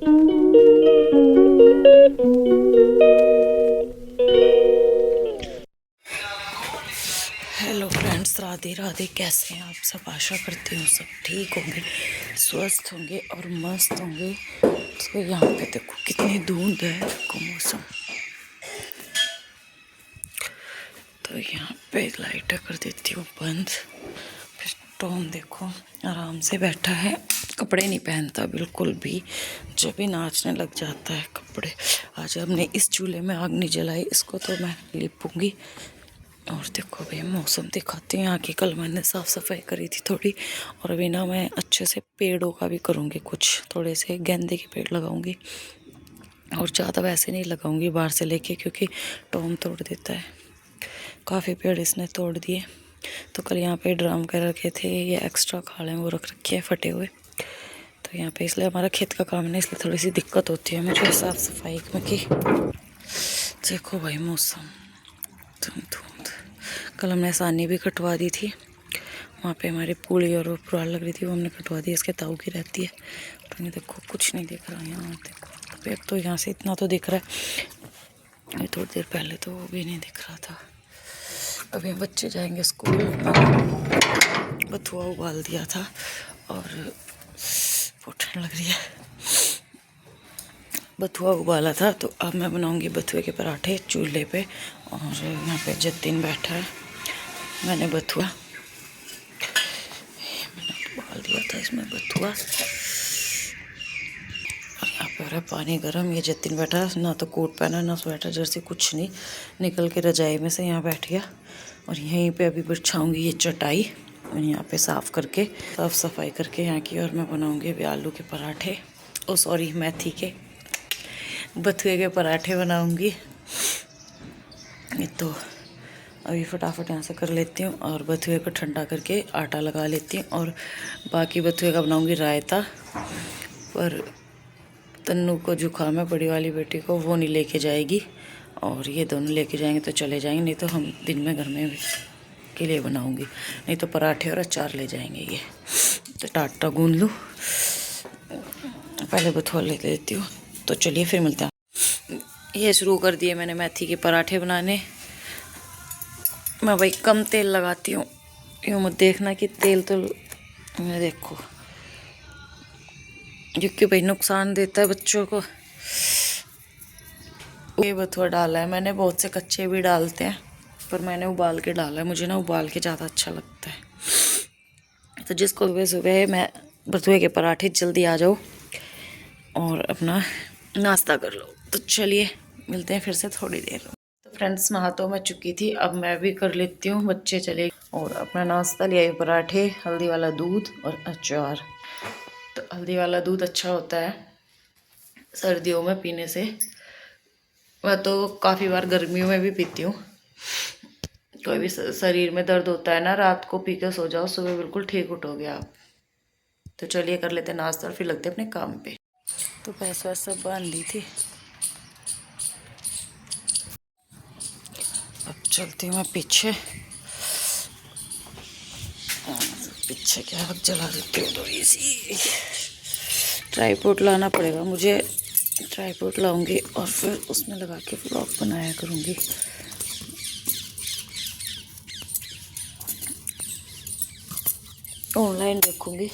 Hello friends, Radhe Radhe. कैसे हैं आप सब? आशा करती हूँ सब ठीक होंगे, स्वस्थ होंगे और मस्त होंगे। तो यहाँ पे देखो कितनी धुंध है, देखो मौसम। तो यहाँ पे लाइट कर देती हूँ बंद। फिर टॉम देखो आराम से बैठा है, कपड़े नहीं पहनता बिल्कुल भी, जब भी नाचने लग जाता है कपड़े। आज हमने इस चूल्हे में आग नहीं जलाई, इसको तो मैं लिपूंगी। और देखो भाई मौसम दिखाती हूँ यहाँ की। कल मैंने साफ़ सफाई करी थी थोड़ी, और अभी ना मैं अच्छे से पेड़ों का भी करूँगी कुछ, थोड़े से गेंदे के पेड़ लगाऊंगी। और ज़्यादा वैसे नहीं लगाऊंगी बाहर से लेके, क्योंकि टॉम तोड़ देता है। काफ़ी पेड़ इसने तोड़ दिए। तो कल यहाँ पे ड्राम कर रखे थे, ये एक्स्ट्रा खाले वो रख रखे हैं फटे हुए। तो यहाँ पे इसलिए हमारा खेत का काम है ना, इसलिए थोड़ी सी दिक्कत होती है मुझे साफ़ सफाई में की। देखो भाई मौसम धुंध। कल हमने सानी भी कटवा दी थी, वहाँ पे हमारी पूड़ी और पुराल लग रही थी, वो हमने कटवा दी। इसके ताऊ की रहती है। तो ये देखो कुछ नहीं दिख रहा यहाँ, देखो एक तो यहाँ से इतना तो दिख रहा है, थोड़ी देर पहले तो वो भी नहीं दिख रहा था। अभी बच्चे जाएंगे स्कूल। बथुआ उबाल दिया था और ठंड लग रही है। बथुआ उबाला था, तो अब मैं बनाऊंगी बथुए के पराठे चूल्हे पे। और यहाँ पे जतिन बैठा है। मैंने उबाल दिया था इसमें बथुआ। और यहाँ पे हो रहा है पानी गर्म। ये जतिन बैठा, ना तो कोट पहना ना स्वेटर जर्सी, कुछ नहीं। निकल के रजाई में से यहाँ बैठ गया। और यहीं पे अभी बिछाऊंगी ये चटाई, और यहाँ पे साफ़ करके साफ़ सफाई करके यहाँ की। और मैं बनाऊंगी अभी आलू के पराठे, ओ सॉरी मेथी के, बथुए के पराठे बनाऊंगी। ये तो अभी फटाफट यहाँ से कर लेती हूँ, और बथुए को ठंडा करके आटा लगा लेती हूँ। और बाकी बथुए का बनाऊंगी रायता। पर तन्नू को जुकाम है, बड़ी वाली बेटी को, वो नहीं लेके जाएगी। और ये दोनों लेके जाएंगे तो चले जाएंगे, नहीं तो हम दिन में घर में के लिए बनाऊंगी। नहीं तो पराठे और अचार ले जाएंगे ये। तो आटा गूंद लूँ, पहले बथुआ ले लेती हूँ। तो चलिए फिर मिलते हैं। ये शुरू कर दिए मैंने मेथी के पराठे बनाने। मैं भाई कम तेल लगाती हूँ, यूँ मत देखना कि तेल तो मैं देखो, क्योंकि भाई नुकसान देता है बच्चों को। ये बथुआ डाला है मैंने, बहुत से कच्चे भी डालते हैं, पर मैंने उबाल के डाला है। मुझे ना उबाल के ज़्यादा अच्छा लगता है। तो जिसको सुबह सुबह मैं बथुए के पराठे, जल्दी आ जाओ और अपना नाश्ता कर लो। तो चलिए मिलते हैं फिर से थोड़ी देर। तो फ्रेंड्स, नहा तो मैं चुकी थी, अब मैं भी कर लेती हूँ। बच्चे चले और अपना नाश्ता लिया, ये पराठे, हल्दी वाला दूध और अचार। तो हल्दी वाला दूध अच्छा होता है सर्दियों में पीने से। मैं तो काफ़ी बार गर्मियों में भी पीती हूँ। कोई भी शरीर में दर्द होता है ना, रात को पी के सो जाओ, सुबह बिल्कुल ठीक उठोगे आप। तो चलिए कर लेते हैं नाश्ता और फिर लगते हैं अपने काम पे। तो भैंस वैस सब बांध ली थी, अब चलती हूँ मैं पीछे। पीछे क्या आग जला देती हूँ थोड़ी सी। ट्राईपोड लाना पड़ेगा मुझे, ट्राईपोड लाऊंगी और फिर उसमें लगा के व्लॉग बनाया करूँगी। ऑनलाइन देखूँगी,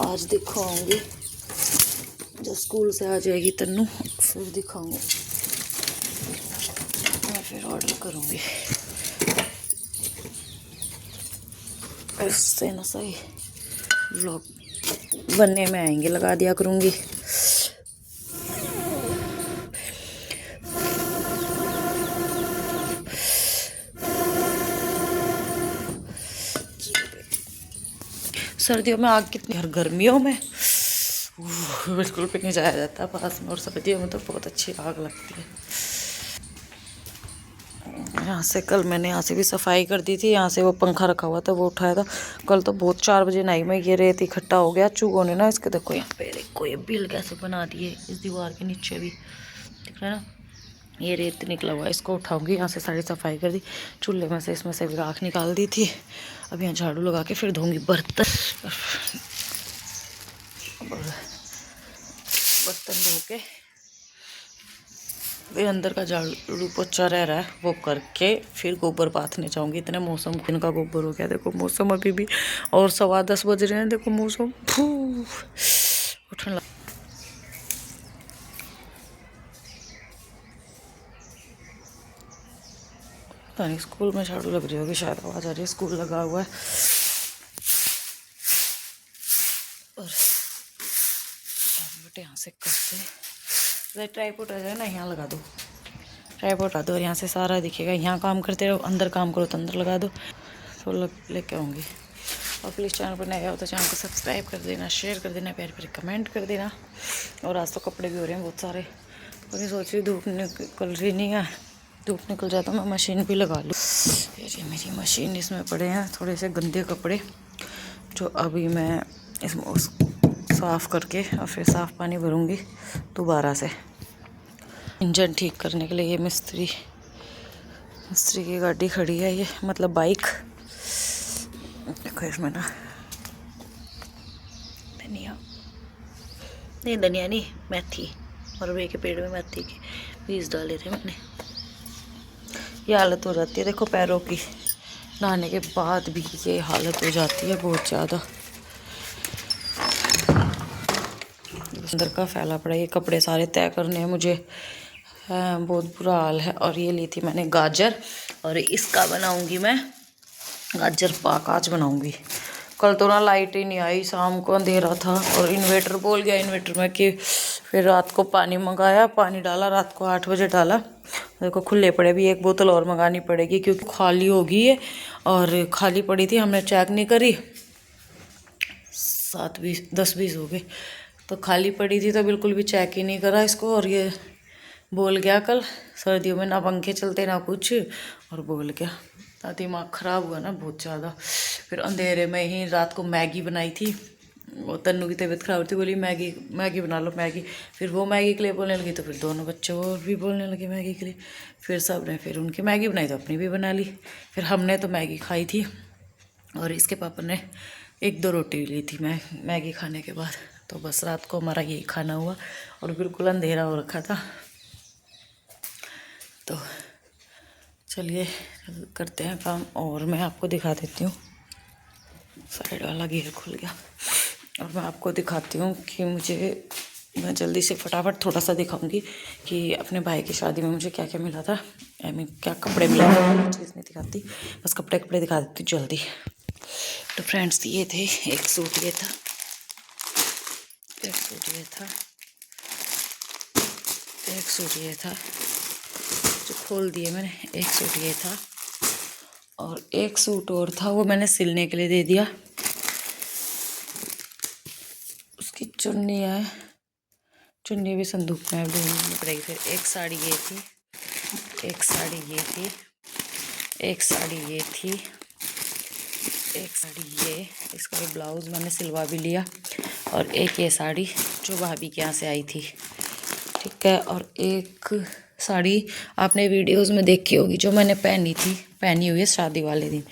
आज दिखाऊँगी। जब स्कूल से आ जाएगी तन्नू फिर दिखाऊँगी, मैं फिर ऑर्डर करूँगी। इससे ना सही व्लॉग बनने में आएंगे, लगा दिया करूँगी। सर्दियों में आग कितनी, हर गर्मियों में बिल्कुल भी नहीं जाया जाता पास में, और सर्दियों में तो बहुत अच्छी आग लगती है। यहाँ से कल मैंने यहाँ से भी सफाई कर दी थी, यहाँ से वो पंखा रखा हुआ था वो उठाया था। कल तो बहुत 4 बजे नाई में ये रेत इकट्ठा हो गया चूहों ने ना। इसके देखो यहाँ पे, देखो ये बिल कैसे बना दिए इस दीवार के नीचे भी, दिख रहा है ना, ये रेत निकला हुआ है। इसको उठाऊंगी, यहाँ से सारी सफाई कर दी, चूल्हे में से इसमें से भी राख निकाल दी थी। अब यहाँ झाड़ू लगा के फिर धोऊंगी बर्तन बर्तन धो के ये अंदर का झाड़ू पोछा रह रहा है वो करके फिर गोबर पाथने जाऊंगी। इतने मौसम दिन का गोबर हो गया। देखो मौसम अभी भी और 10:15 बज रहे हैं। देखो मौसम उठने लगा। पता नहीं स्कूल में झाड़ू लग रही होगी, शायद आवाज आ रही है। स्कूल लगा हुआ है और यहाँ से करते ट्राईपोड आ जाए ना, यहाँ लगा दो। ट्राईपोड लगा दो और यहाँ से सारा दिखेगा। यहाँ काम करते रहो, अंदर काम करो तो अंदर लगा दो। तो लेके आऊँगी। और प्लीज़ चैनल पर नया हो तो चैनल को सब्सक्राइब कर देना, शेयर कर देना, प्यारे प्यारे कमेंट कर देना। और आज तो कपड़े भी हो रहे हैं बहुत सारे। और मैं सोच रही धूप निकल रही नहीं है, धूप निकल जाए तो मैं मशीन भी लगा लूँ। ये मेरी मशीन, इसमें पड़े हैं थोड़े से गंदे कपड़े जो अभी मैं इसमें साफ़ करके और फिर साफ़ पानी भरूँगी दोबारा से। इंजन ठीक करने के लिए ये मिस्त्री की गाड़ी खड़ी है, ये मतलब बाइक। देखो इसमें ना धनिया नहीं मेथी, मरवे के पेड़ में मेथी के बीज डाले थे मैंने। ये हालत हो जाती है देखो पैरों की, नहाने के बाद भी ये हालत हो जाती है बहुत ज़्यादा। अंदर का फैला पड़ा, ये कपड़े सारे तय करने हैं मुझे, बहुत बुरा हाल है। और ये ली थी मैंने गाजर, और इसका बनाऊंगी मैं गाजर पाक आज बनाऊंगी। कल तो ना लाइट ही नहीं आई, शाम को अंधेरा था और इन्वर्टर बोल गया इन्वर्टर में कि फिर रात को पानी मंगाया, पानी डाला रात को 8 बजे डाला। देखो खुले पड़े भी, एक बोतल और मंगानी पड़ेगी क्योंकि खाली होगी ये, और खाली पड़ी थी हमने चेक नहीं करी। 10-20 हो गए तो खाली पड़ी थी तो बिल्कुल भी चेक ही नहीं करा इसको। और ये बोल गया कल सर्दियों में ना पंखे चलते ना कुछ, और बोल गया। दिमाग ख़राब हुआ ना बहुत ज़्यादा। फिर अंधेरे में ही रात को मैगी बनाई थी, वो तन्नू की तबीयत ख़राब थी, बोली मैगी बना लो मैगी। फिर वो मैगी के लिए बोलने लगी तो फिर दोनों बच्चे और भी बोलने लगे मैगी के लिए। फिर सब ने फिर उनकी मैगी बनाई तो अपनी भी बना ली। फिर हमने तो मैगी खाई थी और इसके पापा ने 1-2 रोटी ली थी मैगी खाने के बाद। तो बस रात को हमारा यही खाना हुआ और बिल्कुल अंधेरा हो रखा था। तो चलिए करते हैं काम और मैं आपको दिखा देती हूँ। साइड वाला गियर खुल गया और मैं आपको दिखाती हूँ कि मैं जल्दी से फटाफट थोड़ा सा दिखाऊंगी कि अपने भाई की शादी में मुझे क्या क्या मिला था। क्या कपड़े मिले थे, चीज़ नहीं दिखाती, बस कपड़े दिखा देती हूँ जल्दी। तो फ्रेंड्स ये थे, एक सूट ये था, एक सूट ये था जो खोल दिए मैंने। एक सूट ये था और एक सूट और था, वो मैंने सिलने के लिए दे दिया। उसकी चुन्नी है, चुन्नी भी संदूक में ढूंढनी पड़ेगी। फिर एक साड़ी ये थी, एक साड़ी ये थी, एक साड़ी ये थी, एक साड़ी ये, इसका भी ब्लाउज़ मैंने सिलवा भी लिया। और एक ये साड़ी जो भाभी के यहाँ से आई थी, ठीक है। और एक साड़ी आपने वीडियोस में देखी होगी जो मैंने पहनी हुई है शादी वाले दिन।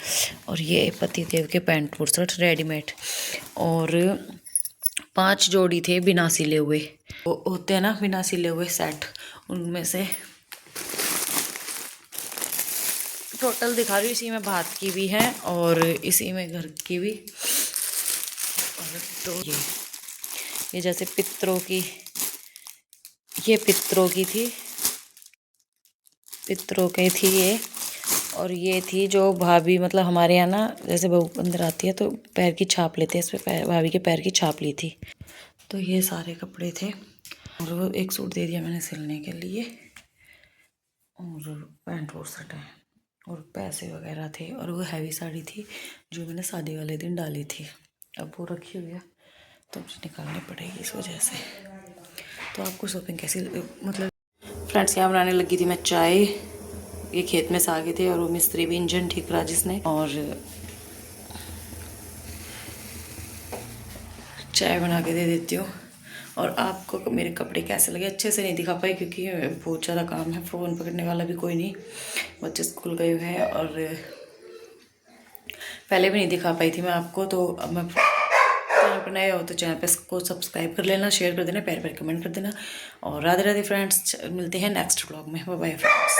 और ये पति देव के पैंट और शर्ट रेडीमेड, और 5 जोड़ी थे बिना सिले हुए, वो होते हैं ना बिना सिले हुए सेट, उनमें से टोटल दिखा रही हूँ। इसी में भात की भी है और इसी में घर की भी। और तो ये जैसे पितरों की, ये पितरों की थी ये। और ये थी जो भाभी, मतलब हमारे यहाँ ना जैसे बहू अंदर आती है तो पैर की छाप लेते हैं, इस पर भाभी के पैर की छाप ली थी। तो ये सारे कपड़े थे और वो एक सूट दे दिया मैंने सिलने के लिए, और पैंट और शर्ट है और पैसे वगैरह थे। और वो हैवी साड़ी थी जो मैंने शादी वाले दिन डाली थी, अब वो रखी हुई है तो मुझे निकालनी पड़ेगी इस वजह से। तो आपको शॉपिंग कैसी, मतलब फ्रेंड्स यहाँ बनाने लगी थी मैं चाय। ये खेत में से आ गए थे और वो मिस्त्री भी इंजन ठीक करा जिसने, और चाय बना के दे देती हूँ। और आपको मेरे कपड़े कैसे लगे, अच्छे से नहीं दिखा पाई क्योंकि बहुत ज़्यादा काम है, फ़ोन पकड़ने वाला भी कोई नहीं, बच्चे स्कूल गए हुए हैं। और पहले भी नहीं दिखा पाई थी मैं आपको, तो अब मैं चैनल पर नए हो तो चैनल पे को सब्सक्राइब कर लेना, शेयर कर देना, प्यारे प्यारे कमेंट कर देना। और राधे राधे फ्रेंड्स, मिलते हैं नेक्स्ट व्लॉग में। Bye bye friends.